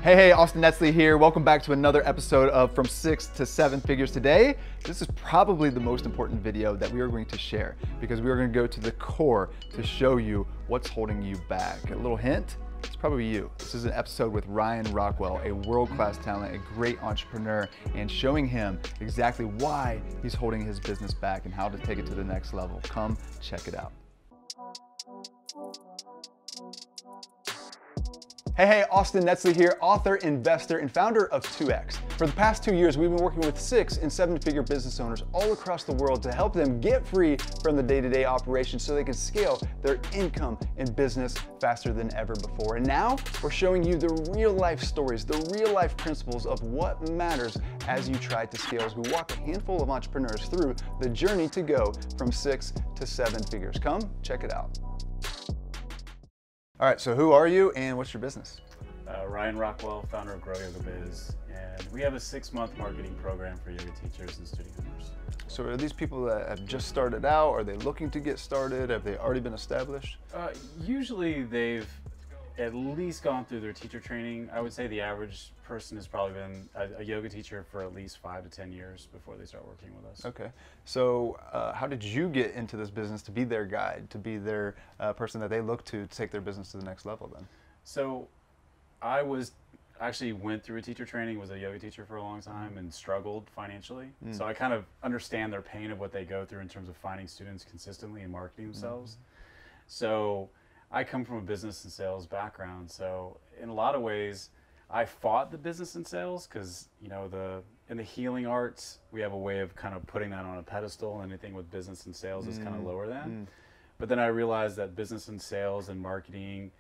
Hey, Austin Netzley here. Welcome back to another episode of From Six to Seven Figures. Today, this is probably the most important video that we are going to share because we are going to go to the core to show you what's holding you back. A little hint, it's probably you. This is an episode with Ryan Rockwell, a world-class talent, a great entrepreneur, and showing him exactly why he's holding his business back and how to take it to the next level. Come check it out. Hey, Austin Netzley here, author, investor, and founder of 2X. For the past 2 years, we've been working with 6- and 7-figure business owners all across the world to help them get free from the day-to-day operations so they can scale their income and business faster than ever before. And now we're showing you the real-life stories, the real-life principles of what matters as you try to scale, as we walk a handful of entrepreneurs through the journey to go from 6 to 7 figures. Come check it out. All right, so who are you and what's your business? Ryan Rockwell, founder of Grow Yoga Biz, and we have a 6-month marketing program for yoga teachers and studio owners. So are these people that have just started out? Are they looking to get started? Have they already been established? Usually they've at least gone through their teacher training. I would say the average person has probably been a yoga teacher for at least 5 to 10 years before they start working with us. Okay. So how did you get into this business to be their guide, to be their person that they look to take their business to the next level then? So I actually went through a teacher training, was a yoga teacher for a long time and struggled financially. So I kind of understand their pain of what they go through in terms of finding students consistently and marketing themselves. So I come from a business and sales background. So in a lot of ways, I fought the business and sales because, you know, in the healing arts, we have a way of kind of putting that on a pedestal. Anything with business and sales is kind of lower than. But then I realized that business and sales and marketing,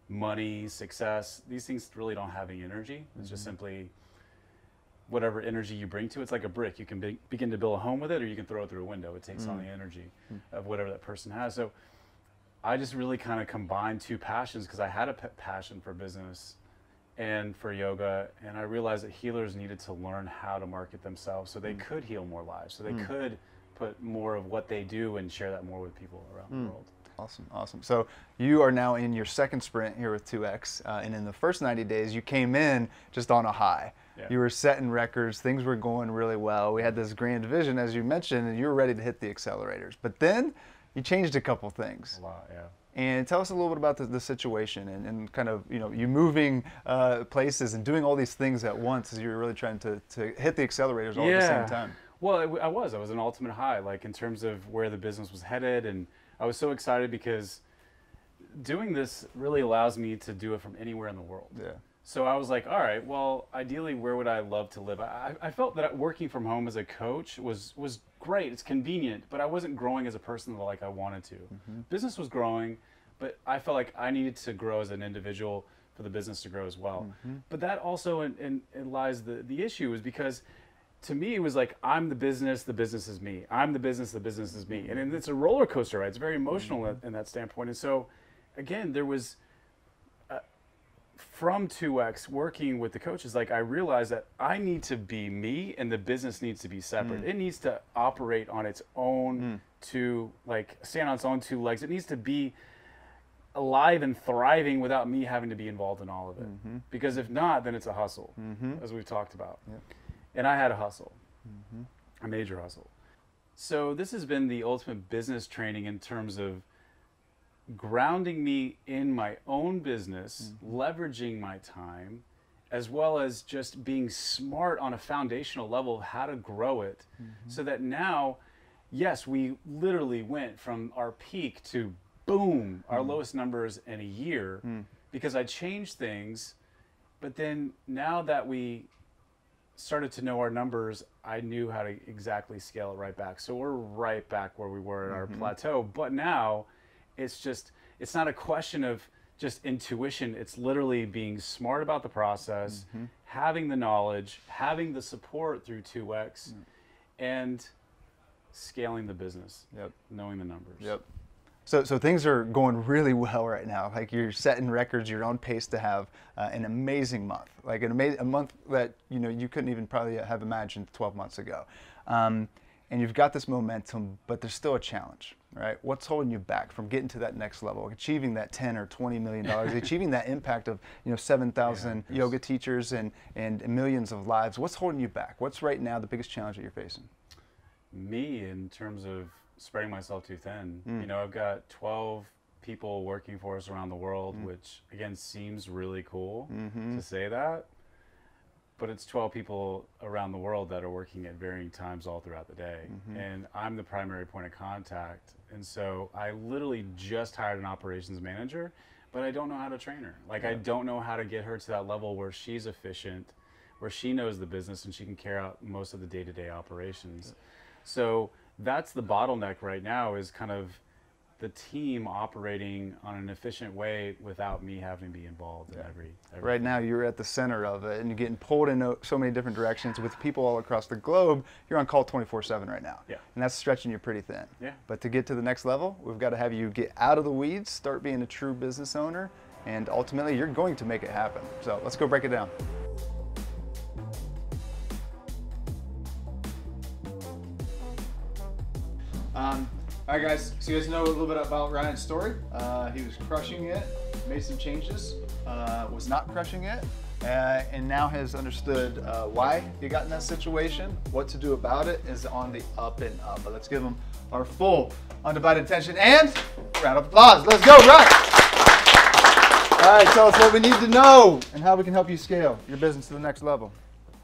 money, success, these things really don't have any energy. It's just simply whatever energy you bring to it. It's like a brick. You can begin to build a home with it, or you can throw it through a window. It takes on the energy of whatever that person has. So I just really kind of combined two passions because I had a passion for business and for yoga, and I realized that healers needed to learn how to market themselves so they could heal more lives, so they could put more of what they do and share that more with people around the world. Awesome, awesome. So you are now in your second sprint here with 2X, and in the first 90 days, you came in just on a high. Yeah. You were setting records, things were going really well. We had this grand vision, as you mentioned, and you were ready to hit the accelerators. But then you changed a couple things. A lot, yeah. And tell us a little bit about the situation and kind of, you know, you moving places and doing all these things at once as you were really trying to hit the accelerators all at the same time. Well, I was an ultimate high, like in terms of where the business was headed, and I was so excited because doing this really allows me to do it from anywhere in the world. Yeah. So I was like, all right, well, ideally, where would I love to live? I felt that working from home as a coach was great. It's convenient, but I wasn't growing as a person like I wanted to. Business was growing, but I felt like I needed to grow as an individual for the business to grow as well. But that also lies the issue is because to me, it was like, I'm the business is me. I'm the business is me. And it's a roller coaster, right? It's very emotional in that standpoint. And so, again, there was, from 2X, working with the coaches, like I realized that I need to be me and the business needs to be separate. It needs to operate on its own stand on its own 2 legs. It needs to be alive and thriving without me having to be involved in all of it. Because if not, then it's a hustle, as we've talked about. And I had a hustle, a major hustle. So this has been the ultimate business training in terms of grounding me in my own business, leveraging my time, as well as just being smart on a foundational level of how to grow it. So that now, yes, we literally went from our peak to boom, our lowest numbers in a year because I changed things. But then now that we started to know our numbers, I knew how to exactly scale it right back. So we're right back where we were at our plateau. But now it's not a question of just intuition. It's literally being smart about the process, having the knowledge, having the support through 2X, and scaling the business, knowing the numbers. So things are going really well right now. Like you're setting records, you're on pace to have an amazing month, like a month that you couldn't even probably have imagined 12 months ago. And you've got this momentum, but there's still a challenge. right? What's holding you back from getting to that next level, achieving that 10 or 20 million dollars, achieving that impact of 7,000 yoga teachers and millions of lives? What's holding you back? What's right now the biggest challenge that you're facing? Me, in terms of spreading myself too thin. I've got 12 people working for us around the world, which again seems really cool to say that, but it's 12 people around the world that are working at varying times all throughout the day, and I'm the primary point of contact. And so I literally just hired an operations manager, but I don't know how to train her. Like, I don't know how to get her to that level where she's efficient, where she knows the business and she can carry out most of the day-to-day operations. So that's the bottleneck right now, is kind of the team operating on an efficient way without me having to be involved in every. Right now you're at the center of it and you're getting pulled in so many different directions with people all across the globe. You're on call 24/7 right now. Yeah. And that's stretching you pretty thin. Yeah. But to get to the next level, we've got to have you get out of the weeds, start being a true business owner, and ultimately you're going to make it happen. So let's go break it down. All right, guys, so you guys know a little bit about Ryan's story. He was crushing it, made some changes, was not crushing it, and now has understood why he got in that situation, what to do about it, is on the up and up. But let's give him our full undivided attention and round of applause. Let's go, Ryan! All right, tell us what we need to know and how we can help you scale your business to the next level.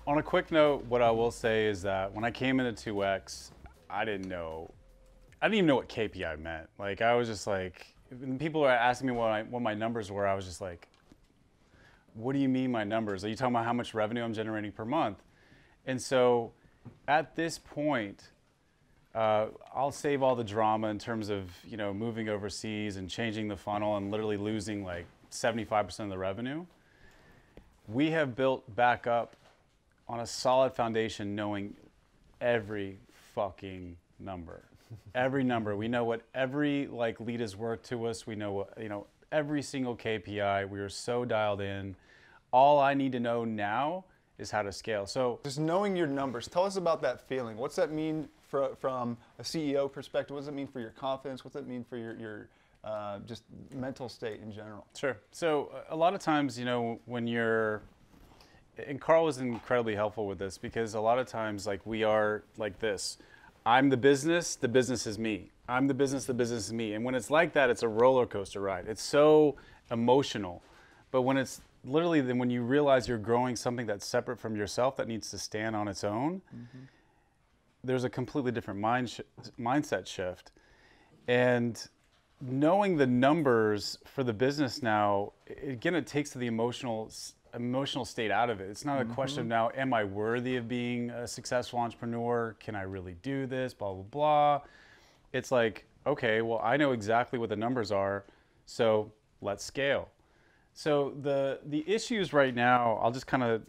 On a quick note, what I will say is that when I came into 2X, I didn't even know what KPI meant. Like, I was just like, when people were asking me what my numbers were, I was just like, what do you mean my numbers? Are you talking about how much revenue I'm generating per month? And so at this point, I'll save all the drama in terms of, moving overseas and changing the funnel and literally losing like 75% of the revenue. We have built back up on a solid foundation, knowing every fucking number. Every number. We know what every lead is worth to us. We know what, every single KPI. We are so dialed in. All I need to know now is how to scale. So just knowing your numbers, tell us about that feeling. What's that mean from a CEO perspective? What does it mean for your confidence? What's it mean for your just mental state in general? Sure. So a lot of times, when you're, and Carl was incredibly helpful with this, because a lot of times we are like this. I'm the business is me. I'm the business is me. And when it's like that, it's a roller coaster ride. It's so emotional. But when it's literally, then when you realize you're growing something that's separate from yourself, that needs to stand on its own, there's a completely different mindset shift. And knowing the numbers for the business now, again, it takes the emotional state out of it. It's not a question of now, am I worthy of being a successful entrepreneur? Can I really do this? Blah, blah, blah. It's like, okay, well, I know exactly what the numbers are, so let's scale. So the issues right now, I'll just kind of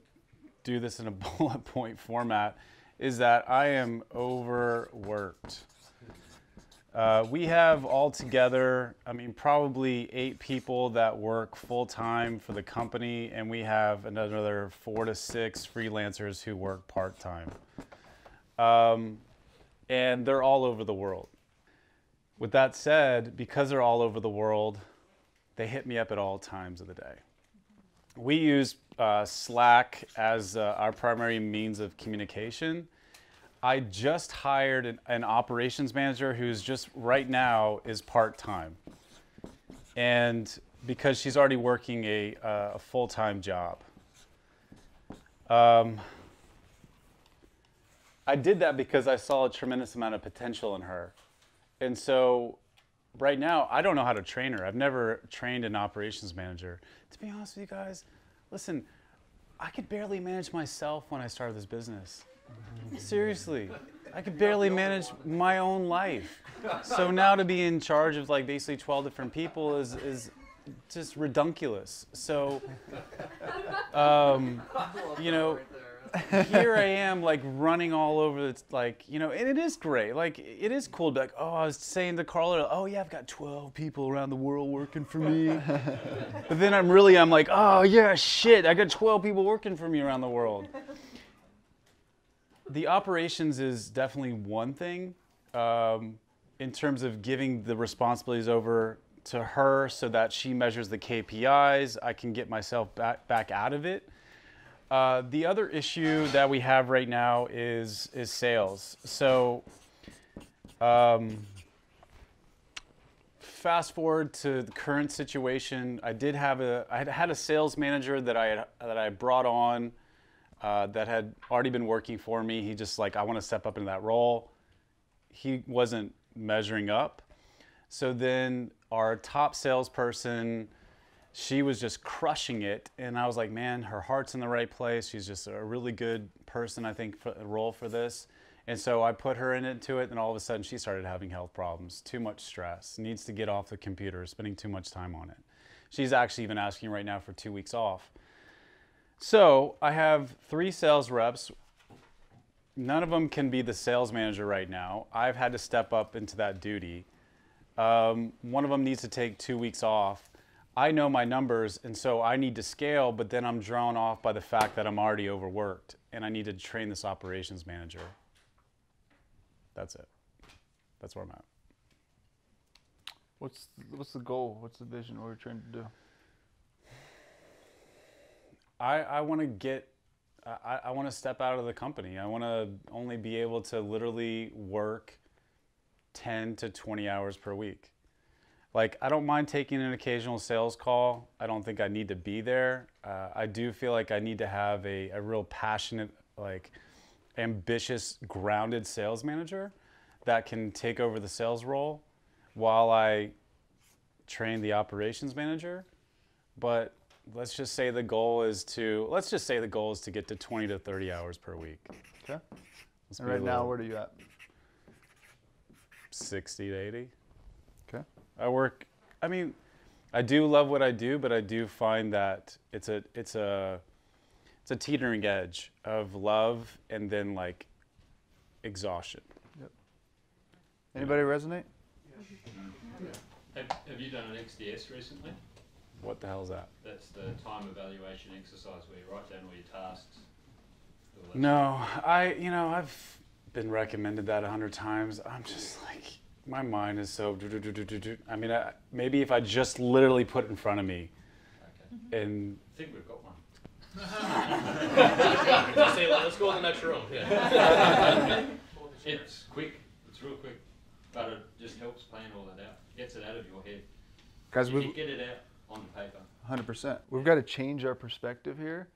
do this in a bullet point format, is that I am overworked. We have altogether, probably 8 people that work full-time for the company, and we have another 4 to 6 freelancers who work part-time. And they're all over the world. With that said, because they're all over the world, they hit me up at all times of the day. We use Slack as our primary means of communication. I just hired an operations manager who's just right now is part-time. And because she's already working a full-time job. I did that because I saw a tremendous amount of potential in her. And so right now, I don't know how to train her. I've never trained an operations manager. To be honest with you guys, listen, I could barely manage myself when I started this business. Seriously, I could barely manage my own life. So now to be in charge of basically 12 different people is just redunculous. So, here I am running all over and it is great. It is cool to be oh, I was saying to Carla, oh yeah, I've got 12 people around the world working for me. But then I'm like, oh yeah, shit, I got 12 people working for me around the world. The operations is definitely one thing. in terms of giving the responsibilities over to her so that she measures the KPIs, I can get myself back out of it. The other issue that we have right now is sales. So fast forward to the current situation, I had a sales manager that I brought on that had already been working for me. He just like, I want to step up into that role. He wasn't measuring up. So then our top salesperson, she was just crushing it. And I was like, man, her heart's in the right place. She's just a really good person, I think, for the role for this. And so I put her into it, and all of a sudden she started having health problems, too much stress, needs to get off the computer, spending too much time on it. She's actually even asking right now for 2 weeks off. So I have 3 sales reps. None of them can be the sales manager right now. I've had to step up into that duty. One of them needs to take 2 weeks off. I know my numbers, and so I need to scale, but then I'm drawn off by the fact that I'm already overworked, and I need to train this operations manager. That's it. That's where I'm at. What's the goal? What's the vision? What are we trying to do? I want to I want to step out of the company. I want to only be able to literally work 10 to 20 hours per week. Like, I don't mind taking an occasional sales call. I don't think I need to be there. I do feel like I need to have a real passionate, like, ambitious, grounded sales manager that can take over the sales role while I train the operations manager. But let's just say the goal is to get to 20 to 30 hours per week. Okay. And right now, where are you at? 60 to 80. Okay. I do love what I do, but I do find that it's a teetering edge of love and then like exhaustion. Yep. Anybody resonate? Yeah. Have you done an XDS recently? What the hell is that? That's the time evaluation exercise where you write down all your tasks. No, I've been recommended that 100 times. I'm just like, my mind is so. I mean, maybe if I just literally put it in front of me, okay. And I think we've got one. Just say, let's go in the next room. Yeah. It's quick. It's real quick, but it just helps plan all that out. Gets it out of your head. Guys, you get it out on the paper. 100%. We've got to change our perspective here,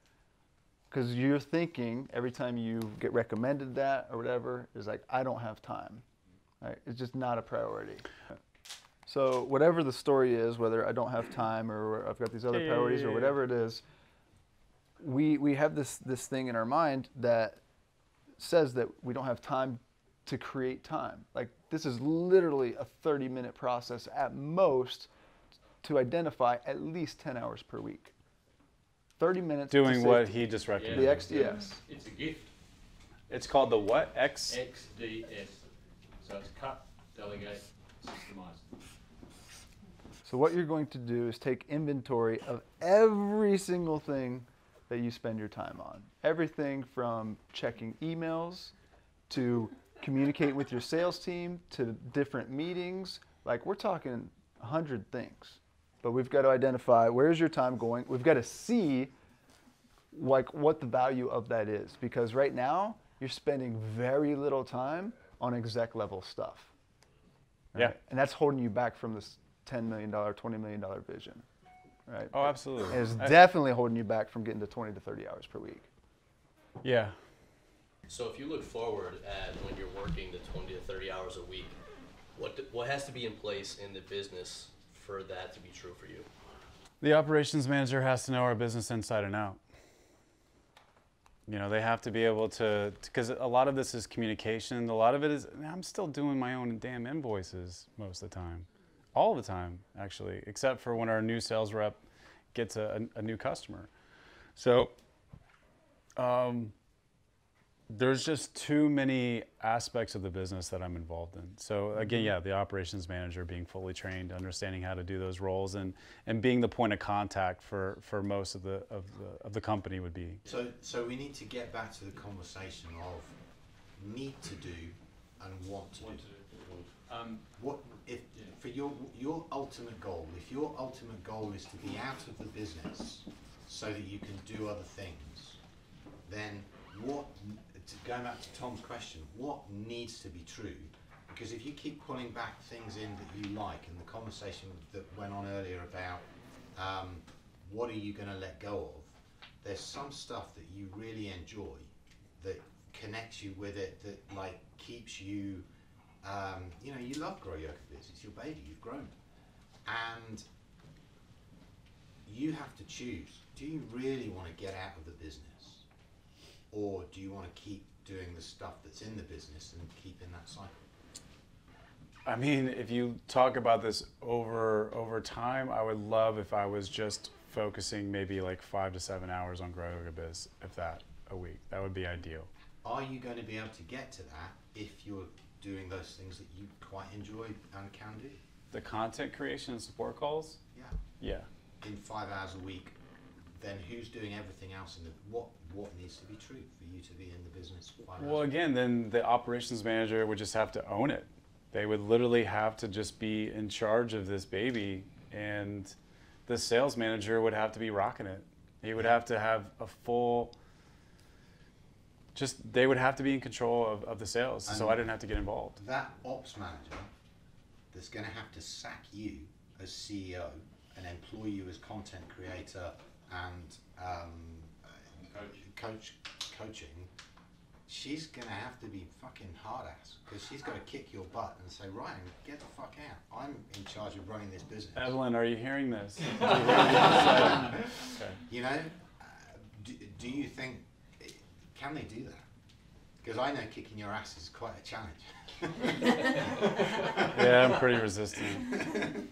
because you're thinking every time you get recommended that or whatever is like, I don't have time. Right? It's just not a priority. So whatever the story is, whether I don't have time or I've got these other priorities or whatever it is, we have this thing in our mind that says that we don't have time to create time. Like, this is literally a 30-minute process at most to identify at least 10 hours per week. 30 minutes doing what he just recommended. The XDS. It's a gift. It's called the what? XDS. So it's cut, delegate, systemize. So what you're going to do is take inventory of every single thing that you spend your time on. Everything from checking emails to communicate with your sales team to different meetings. Like, we're talking 100 things. But we've got to identify, where's your time going? We've got to see like what the value of that is, because right now you're spending very little time on exec level stuff. Right? Yeah. And that's holding you back from this $10 million, $20 million vision. Right? Oh, absolutely. And it's definitely holding you back from getting to 20 to 30 hours per week. Yeah. So if you look forward at when you're working the 20 to 30 hours a week, what has to be in place in the business for that to be true for you? The operations manager has to know our business inside and out. You know, they have to be able to, because a lot of this is communication. A lot of it is, I'm still doing my own damn invoices most of the time. All the time, actually, except for when our new sales rep gets a new customer. So there's just too many aspects of the business that I'm involved in. So again, yeah, the operations manager being fully trained, understanding how to do those roles, and being the point of contact for most of the company would be. So we need to get back to the conversation of need to do and want to do. What if for your ultimate goal? If your ultimate goal is to be out of the business so that you can do other things, then what? Going back to Tom's question, what needs to be true? Because if you keep pulling back things in that you like, and the conversation that went on earlier about what are you going to let go of, there's some stuff that you really enjoy that connects you with it, that like keeps you, you know, you love Grow Yoga Biz, it's your baby, you've grown it. And you have to choose, do you really want to get out of the business? Or do you want to keep doing the stuff that's in the business and keep in that cycle? I mean, if you talk about this over time, I would love if I was just focusing maybe like 5 to 7 hours on Grow Yoga Biz, if that, a week. That would be ideal. Are you going to be able to get to that if you're doing those things that you quite enjoy and can do? The content creation and support calls? Yeah. Yeah. In 5 hours a week, then who's doing everything else in the, what needs to be true for you to be in the business 5 hours? Well, again, then the operations manager would just have to own it. They would literally have to just be in charge of this baby, and the sales manager would have to be rocking it. He would have to have a full, they would have to be in control of the sales, so I didn't have to get involved. That ops manager that's going to have to sack you as CEO and employ you as content creator and coaching, she's going to have to be fucking hard ass, because she's got to kick your butt and say, Ryan, get the fuck out. I'm in charge of running this business. Evelyn, are you hearing this? Okay. You know, do you think, can they do that? Because I know kicking your ass is quite a challenge. Yeah, I'm pretty resistant.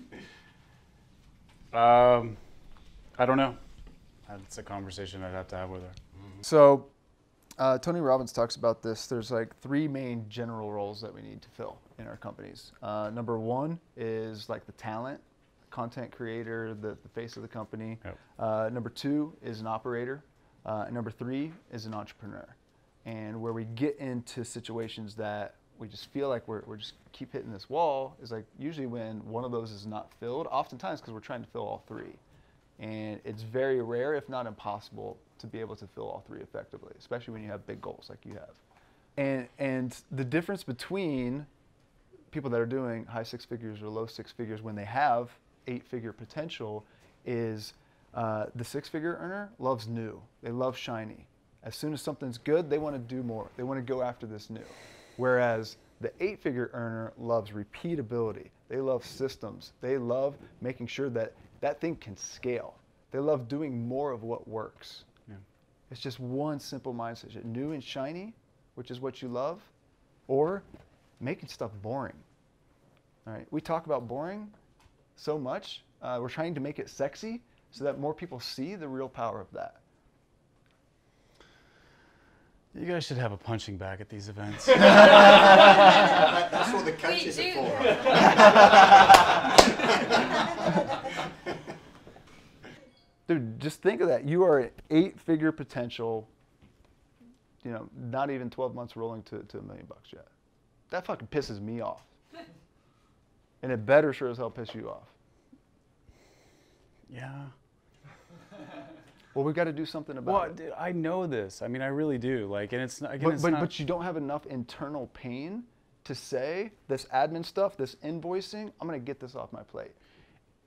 I don't know. That's a conversation I'd have to have with her. So Tony Robbins talks about this. There's like 3 main general roles that we need to fill in our companies. Number 1 is like the talent, content creator, the face of the company. Yep. Number 2 is an operator. And number 3 is an entrepreneur. And where we get into situations that we just feel like we're just keep hitting this wall is like usually when one of those is not filled, oftentimes because we're trying to fill all 3. And it's very rare, if not impossible, to be able to fill all 3 effectively, especially when you have big goals like you have. And the difference between people that are doing high 6 figures or low 6 figures when they have 8-figure potential is the 6-figure earner loves new. They love shiny. As soon as something's good, they want to do more. They want to go after this new. Whereas the 8-figure earner loves repeatability. They love systems. They love making sure that that thing can scale. They love doing more of what works. Yeah. It's just one simple mindset. New and shiny, which is what you love, or making stuff boring. All right. We talk about boring so much. We're trying to make it sexy so that more people see the real power of that. You guys should have a punching bag at these events. That's what the coaches are for. Dude, just think of that. You are an 8-figure potential, you know, not even 12 months rolling to $1 million yet. That fucking pisses me off. And it better sure as hell piss you off. Yeah. Well, we've got to do something about it. Dude, I know this. I mean, I really do. Like, and it's not, again, but you don't have enough internal pain to say this admin stuff, this invoicing, I'm going to get this off my plate.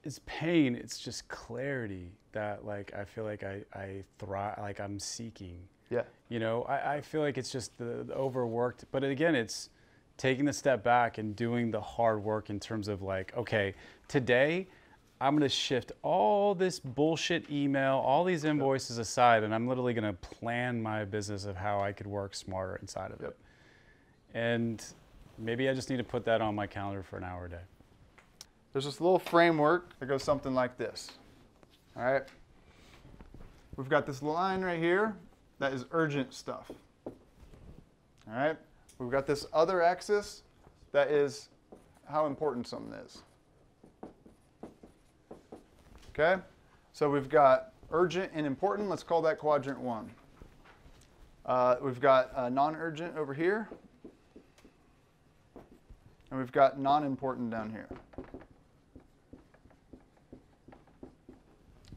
It's pain. It's just clarity that, like, I feel like I thrive, like I'm seeking. Yeah. You know, I feel like it's just the overworked. But again, it's taking the step back and doing the hard work in terms of like, okay, today I'm going to shift all this bullshit email, all these invoices aside, and I'm literally going to plan my business of how I could work smarter inside of it. And maybe I just need to put that on my calendar for an hour a day. There's this little framework that goes something like this. All right. We've got this line right here that is urgent stuff. All right. We've got this other axis that is how important something is. Okay. So we've got urgent and important. Let's call that quadrant 1. We've got non-urgent over here. and we've got non-important down here.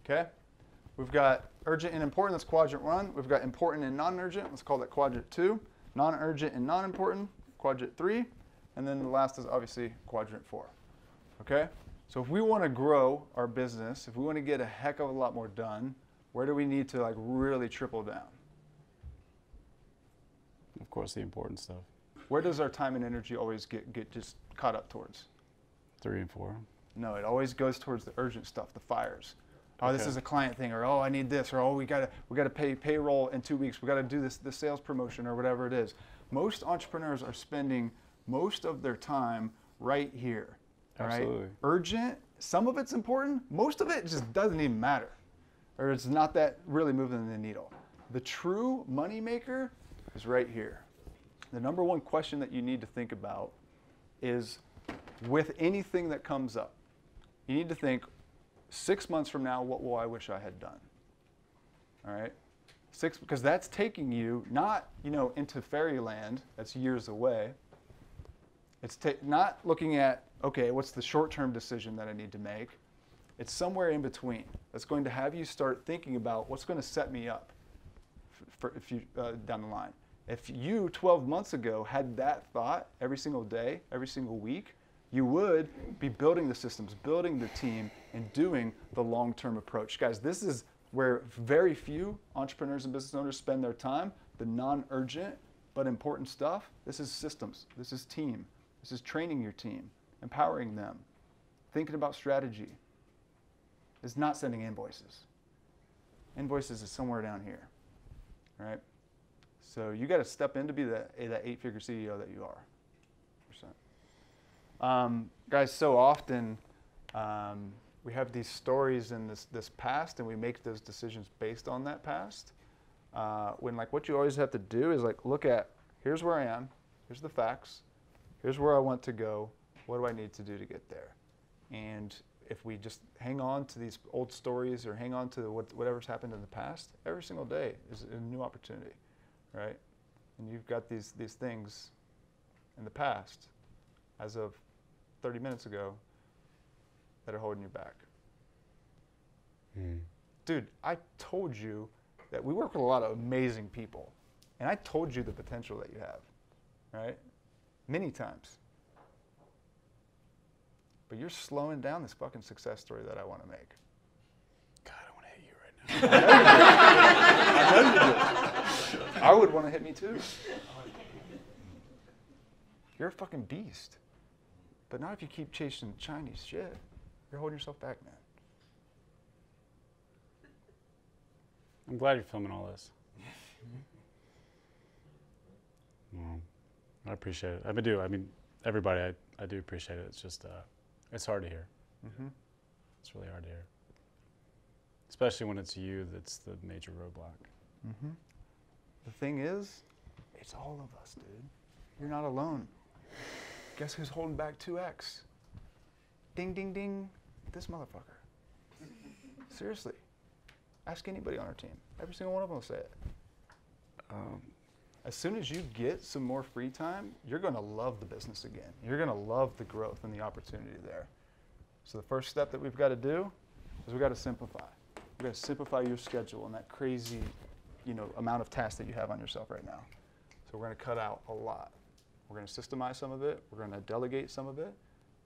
Okay? We've got urgent and important, that's quadrant 1. We've got important and non-urgent, let's call that quadrant 2. Non-urgent and non-important, quadrant 3. And then the last is obviously quadrant 4. Okay? So if we want to grow our business, if we want to get a heck of a lot more done, where do we need to like really triple down? Of course, the important stuff. Where does our time and energy always get just caught up towards? 3 and 4. No, it always goes towards the urgent stuff, the fires. Oh, this Okay. is a client thing, or oh, I need this, or oh, we gotta pay payroll in 2 weeks. We gotta do this sales promotion, or whatever it is. Most entrepreneurs are spending most of their time right here. Absolutely. Right? Urgent. Some of it's important. Most of it just doesn't even matter, or it's not that really moving the needle. The true money maker is right here. The number one question that you need to think about is, with anything that comes up, you need to think, 6 months from now, what will I wish I had done? All right? Because that's taking you not, into fairyland, that's years away. It's not looking at, okay, what's the short-term decision that I need to make? It's somewhere in between. That's going to have you start thinking about what's going to set me up for down the line. If you 12 months ago had that thought every single day, every single week, you would be building the systems, building the team, and doing the long-term approach. Guys, this is where very few entrepreneurs and business owners spend their time, the non-urgent but important stuff. This is systems, this is team, this is training your team, empowering them, thinking about strategy. It's not sending invoices. Invoices is somewhere down here, right? So you got to step in to be that 8-figure CEO that you are. Guys, so often we have these stories in this past, and we make those decisions based on that past. When what you always have to do is look at, here's where I am, here's the facts, here's where I want to go, what do I need to do to get there? And if we just hang on to these old stories or hang on to whatever's happened in the past, every single day is a new opportunity, right? And you've got these things in the past, as of 30 minutes ago, that are holding you back. Dude, I told you that we work with a lot of amazing people, and I told you the potential that you have, right? Many times. But you're slowing down this fucking success story that I want to make. God, I want to hit you right now. I know you do. I would want to hit me too. You're a fucking beast. But not if you keep chasing Chinese shit. You're holding yourself back, man. I'm glad you're filming all this. Well, I appreciate it. I do. I mean, everybody, I do appreciate it. It's just, it's hard to hear. It's really hard to hear. Especially when it's you that's the major roadblock. The thing is, it's all of us, dude. You're not alone. Guess who's holding back 2X? Ding, ding, ding. This motherfucker. Seriously. Ask anybody on our team. Every single one of them will say it. As soon as you get some more free time, you're going to love the business again. You're going to love the growth and the opportunity there. So the first step that we've got to do is we've got to simplify. We've got to simplify your schedule and that crazy, amount of tasks that you have on yourself right now. So we're going to cut out a lot. We're going to systemize some of it. We're going to delegate some of it.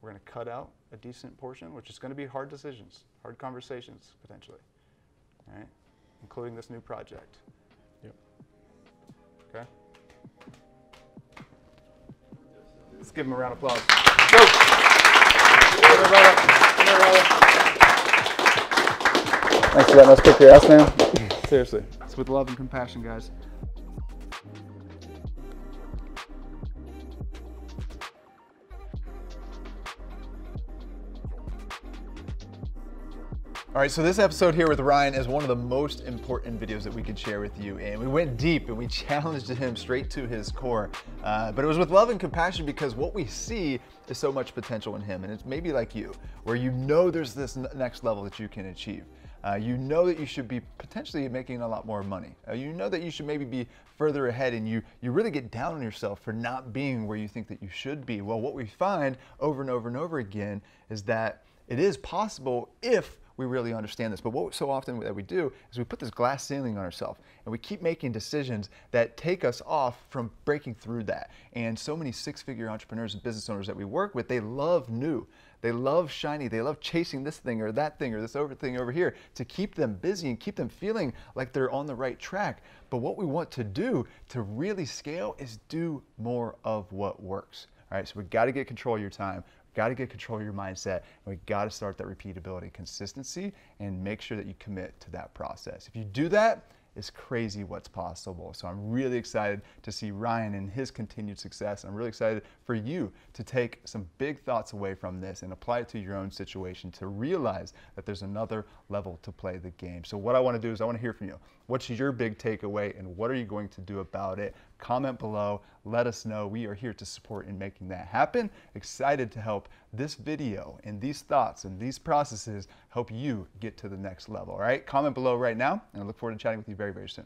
We're going to cut out a decent portion, which is going to be hard decisions, hard conversations, potentially, all right? Including this new project. Yep. Okay? Let's give him a round of applause. Go! Thanks for letting us kick your ass, man. Seriously. It's with love and compassion, guys. All right, so this episode here with Ryan is one of the most important videos that we could share with you, and we went deep and we challenged him straight to his core, but it was with love and compassion because what we see is so much potential in him, and it's maybe like you, where there's this next level that you can achieve. You know that you should be potentially making a lot more money. You know that you should maybe be further ahead, and you really get down on yourself for not being where you think that you should be. Well, what we find over and over and over again is that it is possible if we really understand this. But what so often that we do is we put this glass ceiling on ourselves, and we keep making decisions that take us off from breaking through that. And so many six-figure entrepreneurs and business owners that we work with, they love new. They love shiny. They love chasing this thing or that thing or this thing over here to keep them busy and keep them feeling like they're on the right track. But what we want to do to really scale is do more of what works. All right, so we got to get control of your time. Got to get control of your mindset, and we got to start that repeatability, consistency, and make sure that you commit to that process. If you do that, it's crazy what's possible. So I'm really excited to see Ryan and his continued success. I'm really excited for you to take some big thoughts away from this and apply it to your own situation to realize that there's another level to play the game. So what I want to do is I want to hear from you. What's your big takeaway, and what are you going to do about it? Comment below, let us know. We are here to support in making that happen. Excited to help this video and these thoughts and these processes help you get to the next level. All right, comment below right now, and I look forward to chatting with you very, very soon.